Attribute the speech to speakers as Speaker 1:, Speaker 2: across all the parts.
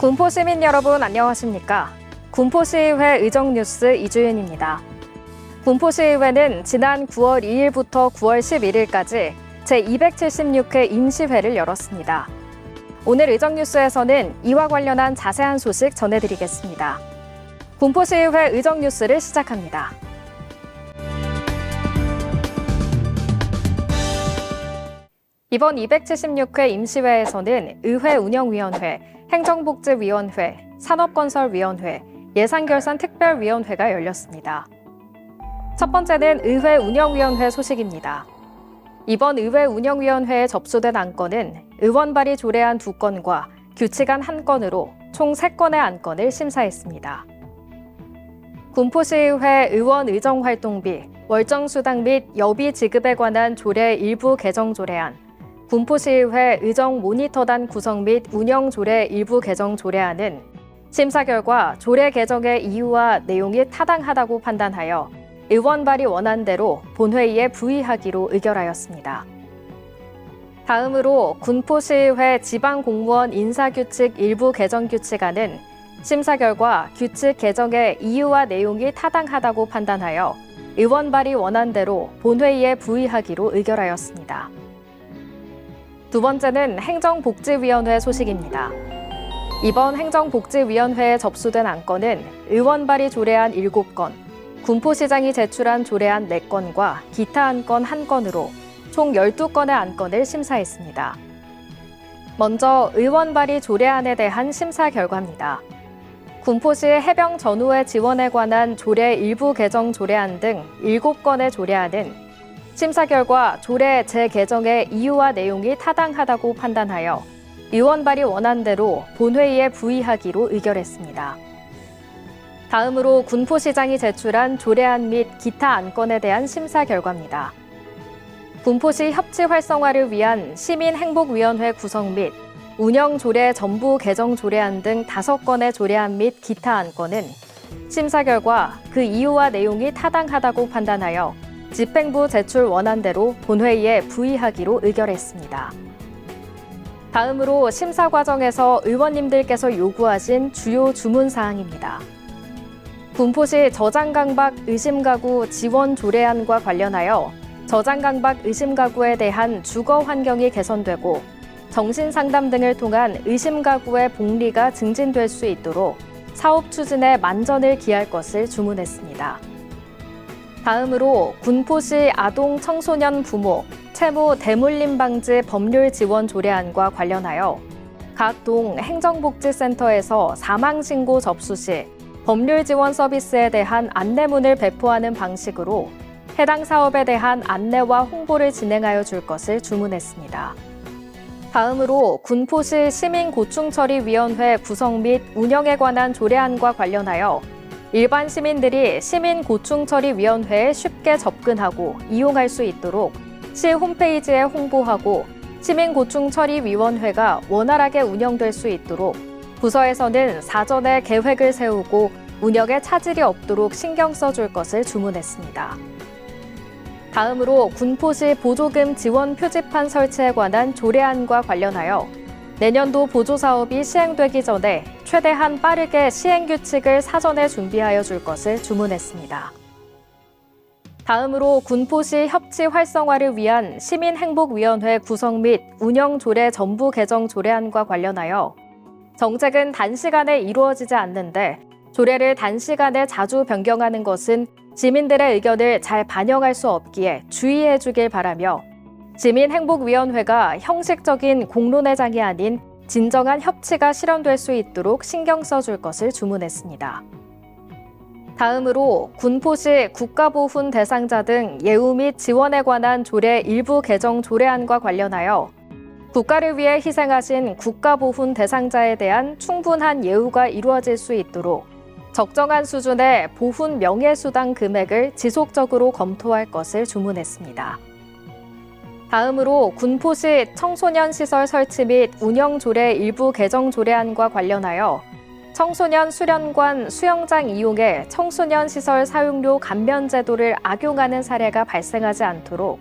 Speaker 1: 군포 시민 여러분 안녕하십니까? 군포시의회 의정뉴스 이주윤입니다. 군포시의회는 지난 9월 2일부터 9월 11일까지 제276회 임시회를 열었습니다. 오늘 의정뉴스에서는 이와 관련한 자세한 소식 전해드리겠습니다. 군포시의회 의정뉴스를 시작합니다. 이번 276회 임시회에서는 의회운영위원회, 행정복지위원회, 산업건설위원회, 예산결산특별위원회가 열렸습니다. 첫 번째는 의회운영위원회 소식입니다. 이번 의회운영위원회에 접수된 안건은 의원 발의 조례안 2건과 규칙안 1건으로 총 3건의 안건을 심사했습니다. 군포시의회 의원 의정활동비, 월정수당 및 여비 지급에 관한 조례 일부 개정 조례안, 군포시의회 의정 모니터단 구성 및 운영 조례 일부 개정 조례안은 심사 결과 조례 개정의 이유와 내용이 타당하다고 판단하여 의원 발의 원안대로 본회의에 부의하기로 의결하였습니다. 다음으로 군포시의회 지방공무원 인사규칙 일부 개정 규칙안은 심사 결과 규칙 개정의 이유와 내용이 타당하다고 판단하여 의원 발의 원안대로 본회의에 부의하기로 의결하였습니다. 두 번째는 행정복지위원회 소식입니다. 이번 행정복지위원회에 접수된 안건은 의원 발의 조례안 7건, 군포시장이 제출한 조례안 4건과 기타 안건 1건으로 총 12건의 안건을 심사했습니다. 먼저 의원 발의 조례안에 대한 심사 결과입니다. 군포시 해병 전후의 지원에 관한 조례 일부 개정 조례안 등 7건의 조례안은 심사 결과 조례 재개정의 이유와 내용이 타당하다고 판단하여 의원 발의 원안대로 본회의에 부의하기로 의결했습니다. 다음으로 군포시장이 제출한 조례안 및 기타 안건에 대한 심사 결과입니다. 군포시 협치 활성화를 위한 시민행복위원회 구성 및 운영 조례 전부 개정 조례안 등 5건의 조례안 및 기타 안건은 심사 결과 그 이유와 내용이 타당하다고 판단하여 집행부 제출 원안대로 본회의에 부의하기로 의결했습니다. 다음으로 심사 과정에서 의원님들께서 요구하신 주요 주문 사항입니다. 군포시 저장강박 의심가구 지원 조례안과 관련하여 저장강박 의심가구에 대한 주거 환경이 개선되고 정신상담 등을 통한 의심가구의 복리가 증진될 수 있도록 사업 추진에 만전을 기할 것을 주문했습니다. 다음으로 군포시 아동 청소년 부모 채무 대물림 방지 법률 지원 조례안과 관련하여 각 동 행정복지센터에서 사망신고 접수 시 법률 지원 서비스에 대한 안내문을 배포하는 방식으로 해당 사업에 대한 안내와 홍보를 진행하여 줄 것을 주문했습니다. 다음으로 군포시 시민고충처리위원회 구성 및 운영에 관한 조례안과 관련하여 일반 시민들이 시민고충처리위원회에 쉽게 접근하고 이용할 수 있도록 시 홈페이지에 홍보하고 시민고충처리위원회가 원활하게 운영될 수 있도록 부서에서는 사전에 계획을 세우고 운영에 차질이 없도록 신경 써줄 것을 주문했습니다. 다음으로 군포시 보조금 지원 표지판 설치에 관한 조례안과 관련하여 내년도 보조사업이 시행되기 전에 최대한 빠르게 시행규칙을 사전에 준비하여 줄 것을 주문했습니다. 다음으로 군포시 협치 활성화를 위한 시민행복위원회 구성 및 운영 조례 전부 개정 조례안과 관련하여 정책은 단시간에 이루어지지 않는데 조례를 단시간에 자주 변경하는 것은 시민들의 의견을 잘 반영할 수 없기에 주의해 주길 바라며 시민행복위원회가 형식적인 공론회장이 아닌 진정한 협치가 실현될 수 있도록 신경 써줄 것을 주문했습니다. 다음으로 군포시 국가보훈 대상자 등 예우 및 지원에 관한 조례 일부 개정 조례안과 관련하여 국가를 위해 희생하신 국가보훈 대상자에 대한 충분한 예우가 이루어질 수 있도록 적정한 수준의 보훈 명예수당 금액을 지속적으로 검토할 것을 주문했습니다. 다음으로 군포시 청소년 시설 설치 및 운영 조례 일부 개정 조례안과 관련하여 청소년 수련관 수영장 이용에 청소년 시설 사용료 감면 제도를 악용하는 사례가 발생하지 않도록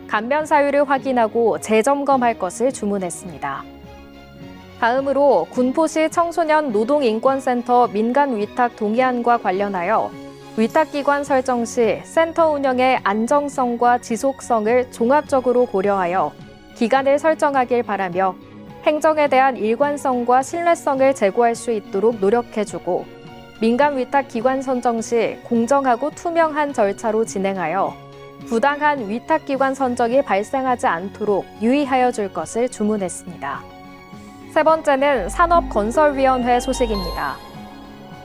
Speaker 1: 감면 사유를 확인하고 재점검할 것을 주문했습니다. 다음으로 군포시 청소년 노동인권센터 민간 위탁 동의안과 관련하여 위탁기관 설정 시 센터 운영의 안정성과 지속성을 종합적으로 고려하여 기간을 설정하길 바라며 행정에 대한 일관성과 신뢰성을 제고할 수 있도록 노력해주고 민간 위탁기관 선정 시 공정하고 투명한 절차로 진행하여 부당한 위탁기관 선정이 발생하지 않도록 유의하여 줄 것을 주문했습니다. 세 번째는 산업건설위원회 소식입니다.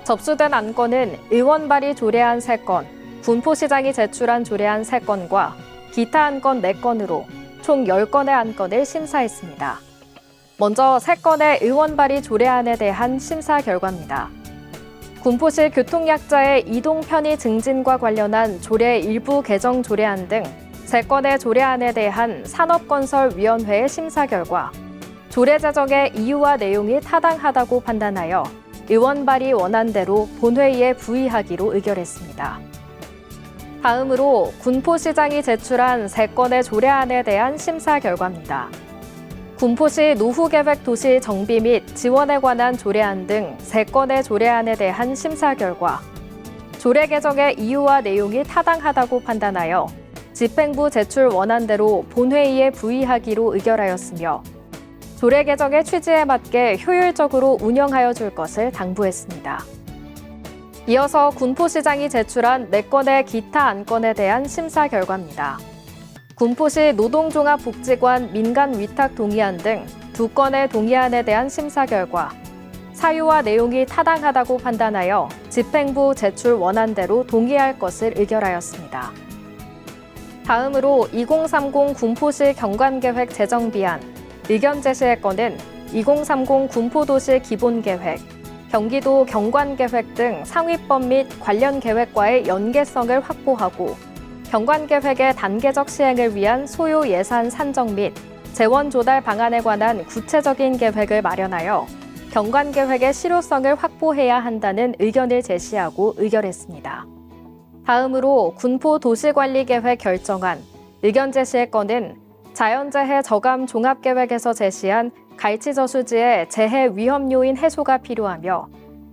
Speaker 1: 접수된 안건은 의원 발의 조례안 3건, 군포시장이 제출한 조례안 3건과 기타 안건 4건으로 총 10건의 안건을 심사했습니다. 먼저 3건의 의원 발의 조례안에 대한 심사 결과입니다. 군포시 교통약자의 이동 편의 증진과 관련한 조례 일부 개정 조례안 등 3건의 조례안에 대한 산업건설위원회의 심사 결과 조례 제정의 이유와 내용이 타당하다고 판단하여 의원 발의 원안대로 본회의에 부의하기로 의결했습니다. 다음으로 군포시장이 제출한 3건의 조례안에 대한 심사 결과입니다. 군포시 노후계획 도시 정비 및 지원에 관한 조례안 등 3건의 조례안에 대한 심사 결과 조례 개정의 이유와 내용이 타당하다고 판단하여 집행부 제출 원안대로 본회의에 부의하기로 의결하였으며 조례 개정의 취지에 맞게 효율적으로 운영하여 줄 것을 당부했습니다. 이어서 군포시장이 제출한 4건의 기타 안건에 대한 심사 결과입니다. 군포시 노동종합복지관 민간 위탁 동의안 등 2건의 동의안에 대한 심사 결과 사유와 내용이 타당하다고 판단하여 집행부 제출 원안대로 동의할 것을 의결하였습니다. 다음으로 2030 군포시 경관계획 제정비안, 의견 제시의 건은 2030 군포도시 기본계획, 경기도 경관계획 등 상위법 및 관련 계획과의 연계성을 확보하고 경관계획의 단계적 시행을 위한 소요 예산 산정 및 재원 조달 방안에 관한 구체적인 계획을 마련하여 경관계획의 실효성을 확보해야 한다는 의견을 제시하고 의결했습니다. 다음으로 군포도시관리계획 결정안, 의견 제시의 건은 자연재해 저감 종합계획에서 제시한 갈치저수지의 재해 위험 요인 해소가 필요하며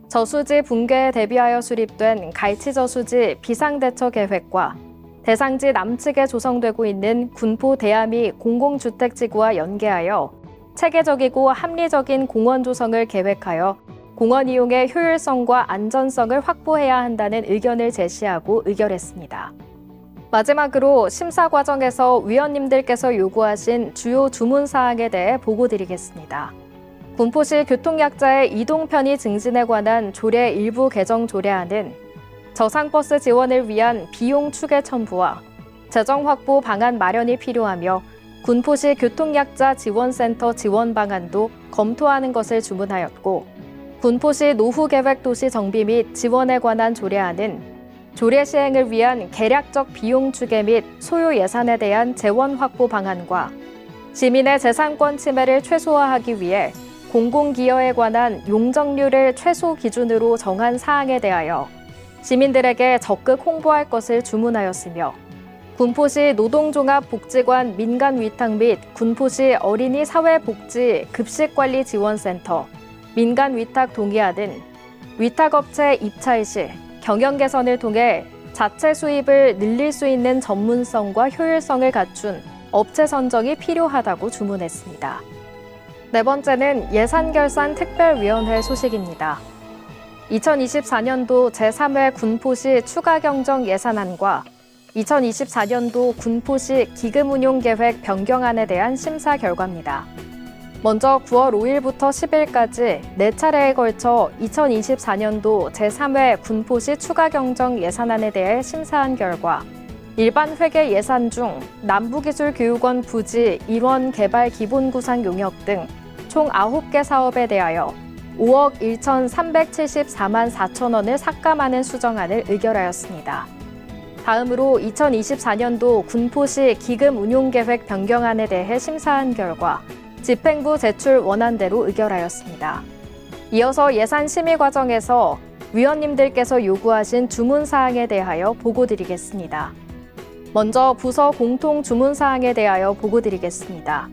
Speaker 1: 저수지 붕괴에 대비하여 수립된 갈치저수지 비상대처 계획과 대상지 남측에 조성되고 있는 군포 대암이 공공주택지구와 연계하여 체계적이고 합리적인 공원 조성을 계획하여 공원 이용의 효율성과 안전성을 확보해야 한다는 의견을 제시하고 의결했습니다. 마지막으로 심사 과정에서 위원님들께서 요구하신 주요 주문 사항에 대해 보고드리겠습니다. 군포시 교통약자의 이동 편의 증진에 관한 조례 일부 개정 조례안은 저상버스 지원을 위한 비용 추계 첨부와 재정 확보 방안 마련이 필요하며 군포시 교통약자 지원센터 지원 방안도 검토하는 것을 주문하였고 군포시 노후계획 도시 정비 및 지원에 관한 조례안은 조례 시행을 위한 계략적 비용 추계 및 소요 예산에 대한 재원 확보 방안과 시민의 재산권 침해를 최소화하기 위해 공공기여에 관한 용적률을 최소 기준으로 정한 사항에 대하여 시민들에게 적극 홍보할 것을 주문하였으며 군포시 노동종합복지관 민간위탁 및 군포시 어린이 사회복지 급식관리지원센터 민간위탁 동의안은 위탁업체 입찰 시 경영 개선을 통해 자체 수입을 늘릴 수 있는 전문성과 효율성을 갖춘 업체 선정이 필요하다고 주문했습니다. 네 번째는 예산결산특별위원회 소식입니다. 2024년도 제3회 군포시 추가경정 예산안과 2024년도 군포시 기금운용계획 변경안에 대한 심사 결과입니다. 먼저 9월 5일부터 10일까지 4차례에 걸쳐 2024년도 제3회 군포시 추가경정 예산안에 대해 심사한 결과 일반 회계 예산 중 남부기술교육원 부지 일원 개발 기본구상 용역 등 총 9개 사업에 대하여 5억 1,374만 4천 원을 삭감하는 수정안을 의결하였습니다. 다음으로 2024년도 군포시 기금운용계획 변경안에 대해 심사한 결과 집행부 제출 원안대로 의결하였습니다. 이어서 예산 심의 과정에서 위원님들께서 요구하신 주문사항에 대하여 보고드리겠습니다. 먼저 부서 공통 주문사항에 대하여 보고드리겠습니다.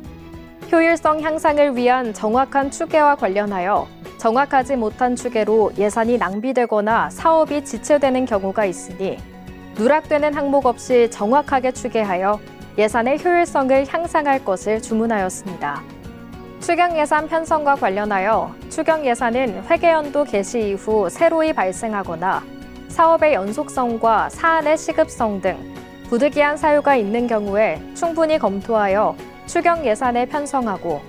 Speaker 1: 효율성 향상을 위한 정확한 추계와 관련하여 정확하지 못한 추계로 예산이 낭비되거나 사업이 지체되는 경우가 있으니 누락되는 항목 없이 정확하게 추계하여 예산의 효율성을 향상할 것을 주문하였습니다. 추경 예산 편성과 관련하여 추경 예산은 회계연도 개시 이후 새로이 발생하거나 사업의 연속성과 사안의 시급성 등 부득이한 사유가 있는 경우에 충분히 검토하여 추경 예산에 편성하고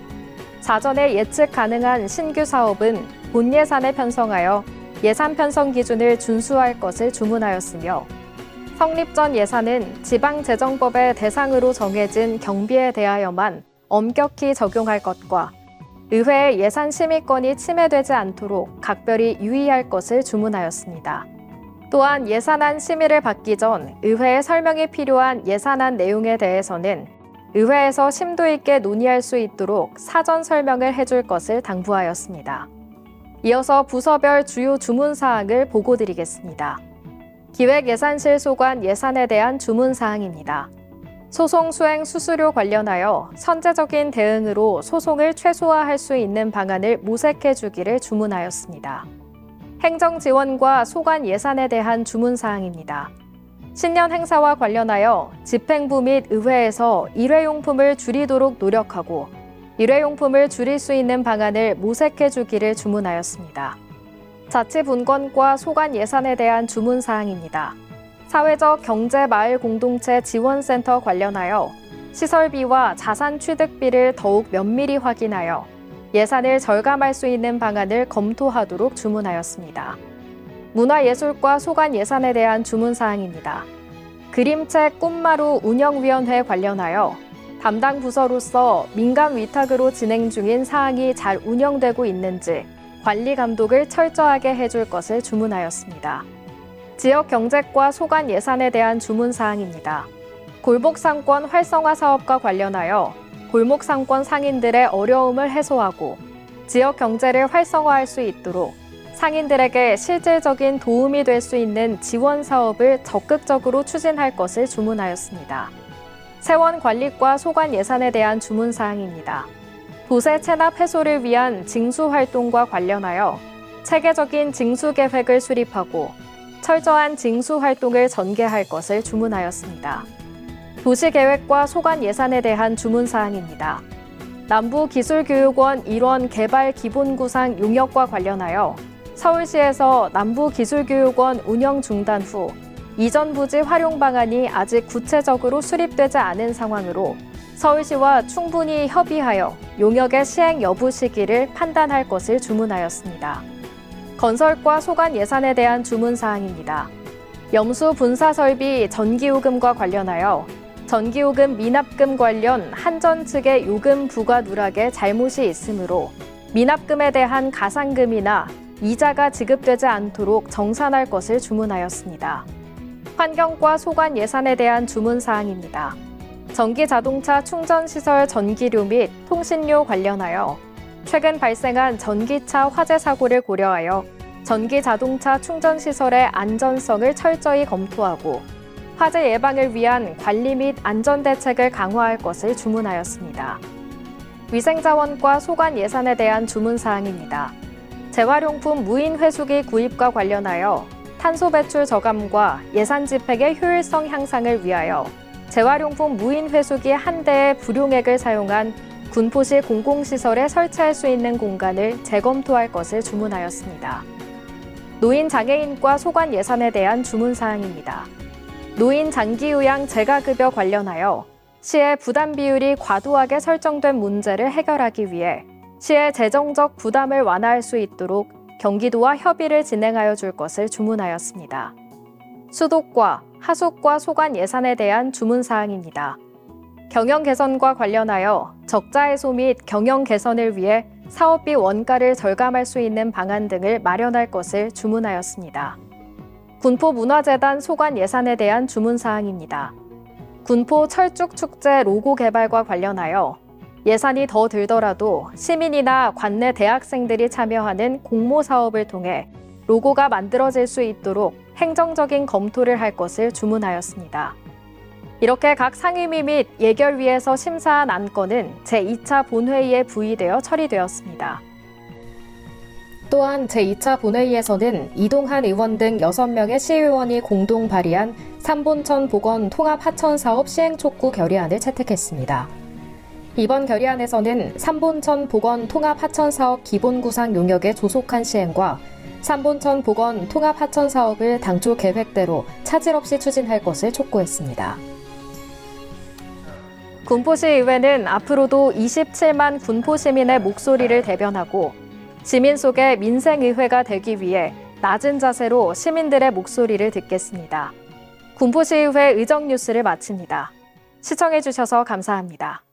Speaker 1: 사전에 예측 가능한 신규 사업은 본 예산에 편성하여 예산 편성 기준을 준수할 것을 주문하였으며 성립 전 예산은 지방재정법의 대상으로 정해진 경비에 대하여만 엄격히 적용할 것과 의회의 예산 심의권이 침해되지 않도록 각별히 유의할 것을 주문하였습니다. 또한 예산안 심의를 받기 전 의회에 설명이 필요한 예산안 내용에 대해서는 의회에서 심도 있게 논의할 수 있도록 사전 설명을 해줄 것을 당부하였습니다. 이어서 부서별 주요 주문사항을 보고드리겠습니다. 기획예산실 소관 예산에 대한 주문사항입니다. 소송 수행 수수료 관련하여 선제적인 대응으로 소송을 최소화할 수 있는 방안을 모색해 주기를 주문하였습니다. 행정지원과 소관 예산에 대한 주문사항입니다. 신년 행사와 관련하여 집행부 및 의회에서 일회용품을 줄이도록 노력하고 일회용품을 줄일 수 있는 방안을 모색해 주기를 주문하였습니다. 자치분권과 소관 예산에 대한 주문사항입니다. 사회적 경제마을공동체 지원센터 관련하여 시설비와 자산 취득비를 더욱 면밀히 확인하여 예산을 절감할 수 있는 방안을 검토하도록 주문하였습니다. 문화예술과 소관 예산에 대한 주문사항입니다. 그림책 꽃마루 운영위원회 관련하여 담당 부서로서 민간 위탁으로 진행 중인 사항이 잘 운영되고 있는지 관리 감독을 철저하게 해줄 것을 주문하였습니다. 지역경제과 소관 예산에 대한 주문사항입니다. 골목상권 활성화 사업과 관련하여 골목상권 상인들의 어려움을 해소하고 지역경제를 활성화할 수 있도록 상인들에게 실질적인 도움이 될 수 있는 지원 사업을 적극적으로 추진할 것을 주문하였습니다. 세원관리과 소관 예산에 대한 주문사항입니다. 도세 체납 해소를 위한 징수활동과 관련하여 체계적인 징수계획을 수립하고 철저한 징수활동을 전개할 것을 주문하였습니다. 도시계획과 소관 예산에 대한 주문사항입니다. 남부기술교육원 일원 개발 기본구상 용역과 관련하여 서울시에서 남부기술교육원 운영 중단 후 이전 부지 활용 방안이 아직 구체적으로 수립되지 않은 상황으로 서울시와 충분히 협의하여 용역의 시행 여부 시기를 판단할 것을 주문하였습니다. 건설과 소관 예산에 대한 주문사항입니다. 염수 분사 설비 전기요금과 관련하여 전기요금 미납금 관련 한전 측의 요금 부과 누락에 잘못이 있으므로 미납금에 대한 가상금이나 이자가 지급되지 않도록 정산할 것을 주문하였습니다. 환경과 소관 예산에 대한 주문사항입니다. 전기자동차 충전시설 전기료 및 통신료 관련하여 최근 발생한 전기차 화재 사고를 고려하여 전기자동차 충전시설의 안전성을 철저히 검토하고 화재 예방을 위한 관리 및 안전대책을 강화할 것을 주문하였습니다. 위생자원과 소관 예산에 대한 주문사항입니다. 재활용품 무인 회수기 구입과 관련하여 탄소 배출 저감과 예산 집행의 효율성 향상을 위하여 재활용품 무인 회수기 한 대의 불용액을 사용한 군포시 공공시설에 설치할 수 있는 공간을 재검토할 것을 주문하였습니다. 노인 장애인과 소관 예산에 대한 주문사항입니다. 노인 장기요양 재가급여 관련하여 시의 부담 비율이 과도하게 설정된 문제를 해결하기 위해 시의 재정적 부담을 완화할 수 있도록 경기도와 협의를 진행하여 줄 것을 주문하였습니다. 수도과, 하수과 소관 예산에 대한 주문사항입니다. 경영 개선과 관련하여 적자 해소 및 경영 개선을 위해 사업비 원가를 절감할 수 있는 방안 등을 마련할 것을 주문하였습니다. 군포문화재단 소관 예산에 대한 주문사항입니다. 군포 철쭉축제 로고 개발과 관련하여 예산이 더 들더라도 시민이나 관내 대학생들이 참여하는 공모 사업을 통해 로고가 만들어질 수 있도록 행정적인 검토를 할 것을 주문하였습니다. 이렇게 각 상임위 및 예결위에서 심사한 안건은 제2차 본회의에 부의되어 처리되었습니다. 또한 제2차 본회의에서는 이동한 의원 등 6명의 시의원이 공동 발의한 삼본천 보건 통합하천사업 시행 촉구 결의안을 채택했습니다. 이번 결의안에서는 삼본천 보건 통합하천사업 기본구상 용역의 조속한 시행과 삼본천 보건 통합하천사업을 당초 계획대로 차질 없이 추진할 것을 촉구했습니다. 군포시의회는 앞으로도 27만 군포시민의 목소리를 대변하고 시민 속의 민생의회가 되기 위해 낮은 자세로 시민들의 목소리를 듣겠습니다. 군포시의회 의정뉴스를 마칩니다. 시청해주셔서 감사합니다.